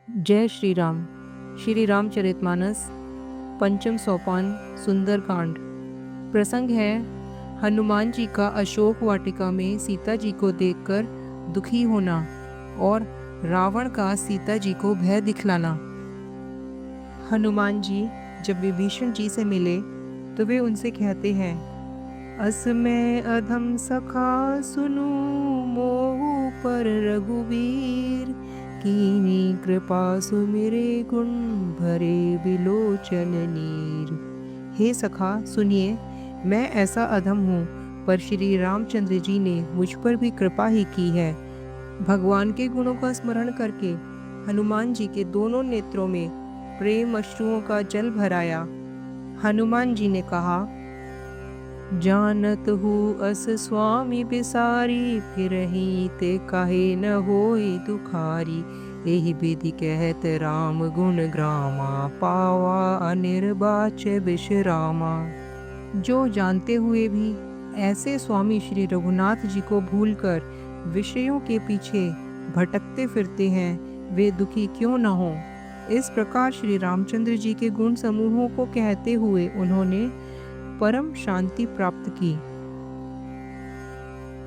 जय श्री राम। श्री रामचरितमानस पंचम सोपान सुंदरकांड। प्रसंग है हनुमान जी का अशोक वाटिका में सीता जी को देखकर दुखी होना और रावण का सीता जी को भय दिखलाना। हनुमान जी जब विभीषण जी से मिले तो वे उनसे कहते हैं, अस मैं अधम सखा सुनु मोहु पर रघुवीर, कीनी कृपा सुमिरे गुण भरे बिलोचन नीर। हे सखा सुनिए, मैं ऐसा अधम हूँ, पर श्री रामचंद्र जी ने मुझ पर भी कृपा ही की है। भगवान के गुणों का स्मरण करके हनुमान जी के दोनों नेत्रों में प्रेम अश्रुओं का जल भराया। हनुमान जी ने कहा, जानत हूँ अस स्वामी बिसारी, फिरहि ते काहे न होई दुखारी। एहि विधि कहत राम गुण ग्रामा, पावा अनिर्बाच विश्रामा। जो जानते हुए भी ऐसे स्वामी श्री रघुनाथ जी को भूलकर विषयों के पीछे भटकते फिरते हैं, वे दुखी क्यों न हों। इस प्रकार श्री रामचंद्र जी के गुण समूहों को कहते हुए उन्होंने परम शांति प्राप्त की।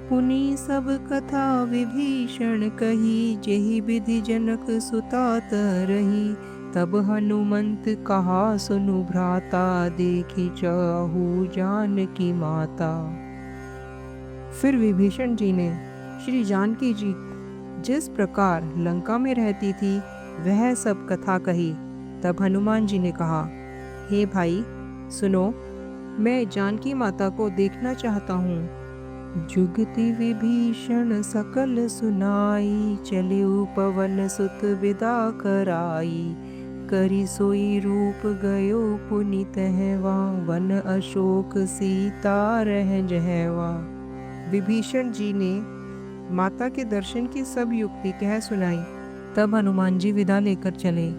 पुनि सब कथा विभीषण कही, जेहि विधि जनक सुता तरही। तब हनुमंत कहा सुनु भ्राता, देखी चाहू जानकी माता। फिर विभीषण जी ने श्री जानकी जी जिस प्रकार लंका में रहती थी वह सब कथा कही। तब हनुमान जी ने कहा, हे भाई सुनो, मैं जानकी माता को देखना चाहता हूँ। जुगति विभीषण सकल सुनाई, चलिउ पवन सुत विदा कराई। करी सोई रूप गयो पुनि तहवा, वन अशोक सीता रह जहवा। विभीषण जी ने माता के दर्शन की सब युक्ति कह सुनाई। तब हनुमान जी विदा लेकर चले।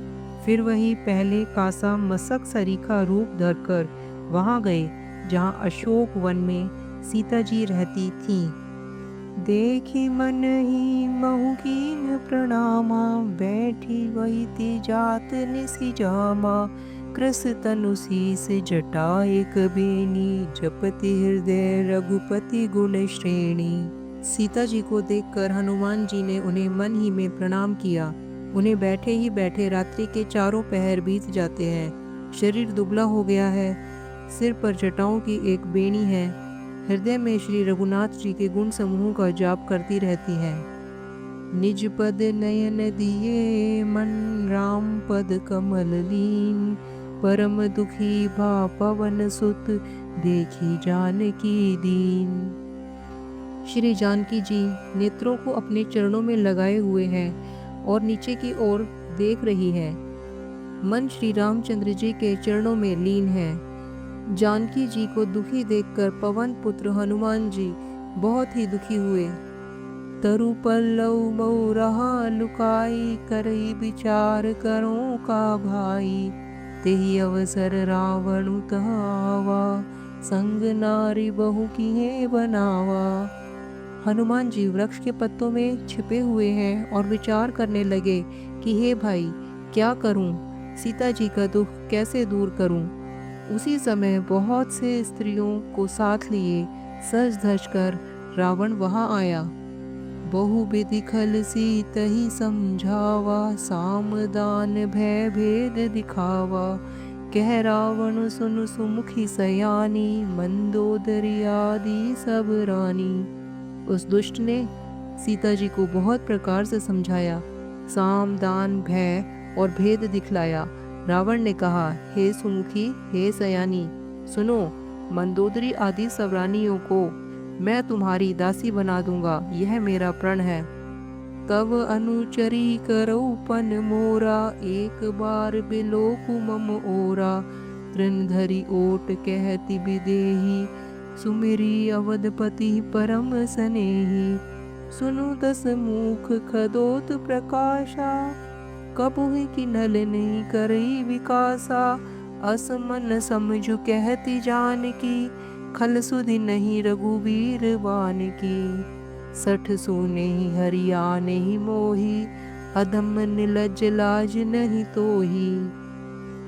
फिर वही पहले कासा मसक सरीखा रूप धरकर वहां गए जहां अशोक वन में सीता जी रहती थीं। देखी मन ही महु कीन प्रणामा, बैठी वही जात निसि जामा। कृस तनु शीस जटा एक बेनी, जपति हृदय रघुपति गुण श्रेणी। सीता जी को देखकर हनुमान जी ने उन्हें मन ही में प्रणाम किया। उन्हें बैठे ही बैठे रात्रि के चारों पहर बीत जाते हैं। शरीर दुबला हो गया है, सिर पर जटाओं की एक बेणी है। हृदय में श्री रघुनाथ जी के गुण समूहों का जाप करती रहती है। निज पद नयन दिए मन, राम पद कमल लीन। परम दुखी भा पवन सुत, देखी जानकी दीन। श्री जानकी जी नेत्रों को अपने चरणों में लगाए हुए हैं और नीचे की ओर देख रही है। मन श्री रामचंद्र जी के चरणों में लीन है। जानकी जी को दुखी देखकर पवन पुत्र हनुमान जी बहुत ही दुखी हुए। तरु पल्लव मऊ रहा लुकाई, करई विचार करो का भाई। तेहि अवसर रावण तहावा, संग नारी बहु किए बनावा। हनुमान जी वृक्ष के पत्तों में छिपे हुए हैं और विचार करने लगे कि हे भाई, क्या करूं, सीता जी का दुख कैसे दूर करूं। उसी समय बहुत से स्त्रियों को साथ लिए सज धज कर रावण वहां आया। बहु विधि खल सीतहि समझावा, सामदान भय भेद दिखावा। कह रावण सुन सुमुखी सयानी, मंदोदरी आदि सब रानी। उस दुष्ट ने सीता जी को बहुत प्रकार से समझाया, साम दान भय और भेद दिखलाया। रावण ने कहा, हे सुमुखी, हे सयानी, सुनो, मंदोदरी आदि सब रानियों को मैं तुम्हारी दासी बना दूंगा, यह मेरा प्रण है। तब अनुचरी करौपन मोरा, एक बार बिलोकु मम ओरा। तृण धरि ओट कहति विदेही, सुमिरी अवधपति परम स्नेही। सुनु दस मुख खदोत प्रकाशा, कबहुँ किन्हल नहीं करई विकासा। असमन समझु कहति जानकी, खल सुधि नहीं रघुवीर बान की। सठ सूने हरिया नहीं मोही, अधम निर्लज लाज नहीं तो ही।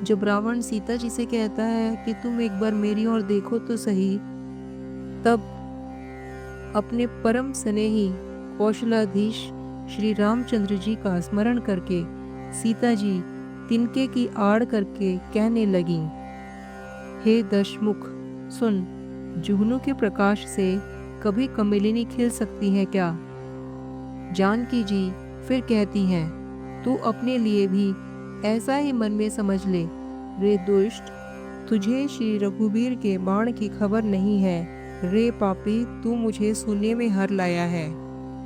जब रावण सीता जी से कहता है कि तुम एक बार मेरी ओर देखो तो सही, तब अपने परम स्नेही कौशलाधीश श्री रामचंद्र जी का स्मरण करके सीता जी तिनके की आड़ करके कहने लगी, हे दशमुख सुन, जुगनू के प्रकाश से कभी कमलिनी खिल सकती है क्या? जानकी जी फिर कहती हैं, तू अपने लिए भी ऐसा ही मन में समझ ले। रे दुष्ट, तुझे श्री रघुवीर के बाण की खबर नहीं है। रे पापी, तू मुझे शून्य में हर लाया है।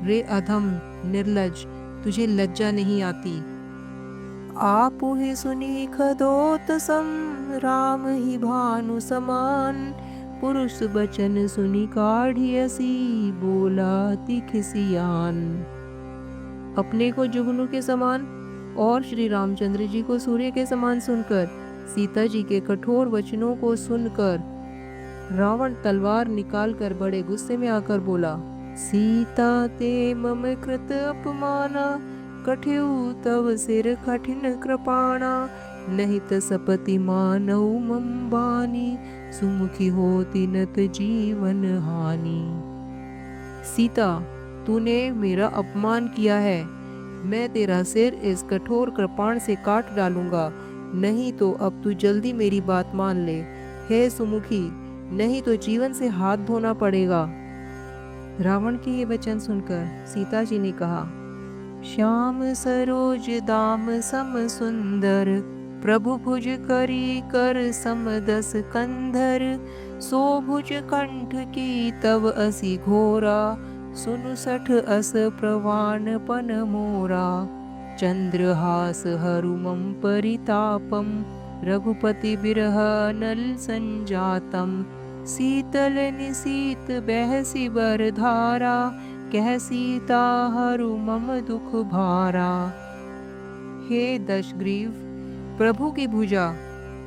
रे अधम निर्लज, तुझे लज्जा नहीं आती। आप ही सुनी खदोत सम, राम ही भानु समान। पुरुष बचन सुनी काढ़ियसी, बोला तिखिसियान। अपने को जुगनू के समान और श्री रामचंद्र जी को सूर्य के समान सुनकर, सीता जी के कठोर वचनों को सुनकर रावण तलवार निकालकर बड़े गुस्से में आकर बोला, सीता ते मम कृत अपमाना, कठियु तव सिर कठिन कृपाणा। नहीं त सपति मानव मम बानी, सुमुखी होती नत जीवन हानि। सीता, तूने मेरा अपमान किया है, मैं तेरा सिर इस कठोर कृपाण से काट डालूंगा। नहीं तो अब तू जल्दी मेरी बात मान ले। हे सुमुखी, नहीं तो जीवन से हाथ धोना पड़ेगा। रावण के ये वचन सुनकर सीता जी ने कहा, श्याम सरोज दाम सम सुंदर, प्रभु भुज करी कर सम दस कंधर। सो भुज कंठ की तव असी घोरा, सुनु सठ अस प्रवान पन मोरा। चंद्रहास हरुमं परितापम, रघुपति बिरह नल संजातम। शीतल निशीत बहसी बर धारा, कह सीता हरु मम दुख भारा। हे दशग्रीव, प्रभु की भुजा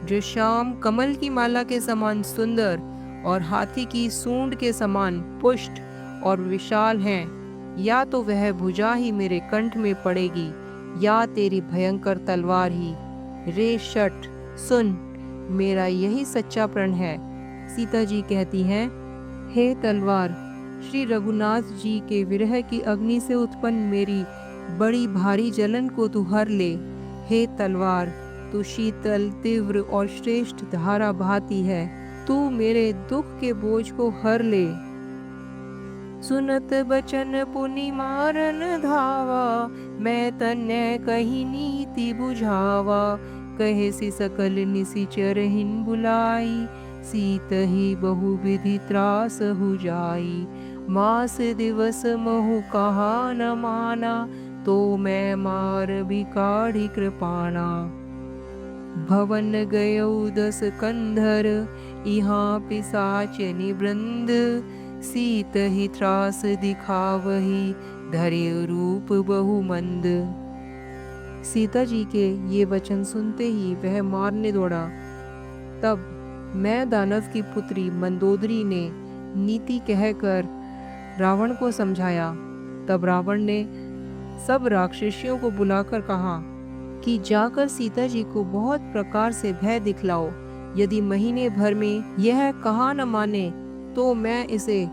जो श्याम कमल की माला के समान सुंदर और हाथी की सूंड के समान पुष्ट और विशाल हैं, या तो वह भुजा ही मेरे कंठ में पड़ेगी या तेरी भयंकर तलवार ही। रे शठ, सुन, मेरा यही सच्चा प्रण है। सीता जी कहती हैं, हे तलवार, श्री रघुनाथ जी के विरह की अग्नि से उत्पन्न मेरी बड़ी भारी जलन को तू हर ले। हे तलवार, तू शीतल, तीव्र और श्रेष्ठ धारा बहाती है, तू मेरे दुख के बोझ को हर ले। सुनत बचन पुनि मारन धावा, मैं तन्य कही नीति बुझावा। कहे सी सकल निशिचरहिन बुलाई, सीत ही बहु विधि त्रास हो जाई। मास दिवस महु कहा न माना, तो मैं मार भी काढ़ी कृपाणा। भवन गयो दस कंधर, यहाँ पिशाचनि वृंद। सीत ही त्रास दिखावही, धरे रूप बहु मंद। सीता जी के ये वचन सुनते ही वह मारने दौड़ा। तब मैं दानव की पुत्री मंदोदरी ने नीति कहकर रावण को समझाया। तब रावण ने सब राक्षसियों को बुलाकर कहा कि जाकर सीता जी को बहुत प्रकार से भय दिखलाओ। यदि महीने भर में यह कहा न माने तो मैं इसे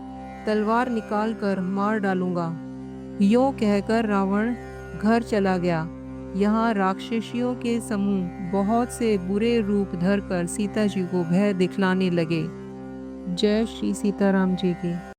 तलवार निकालकर मार डालूंगा। यूं कहकर रावण घर चला गया। यहाँ राक्षसियों के समूह बहुत से बुरे रूप धरकर सीता जी को भय दिखलाने लगे। जय श्री सीताराम जी की।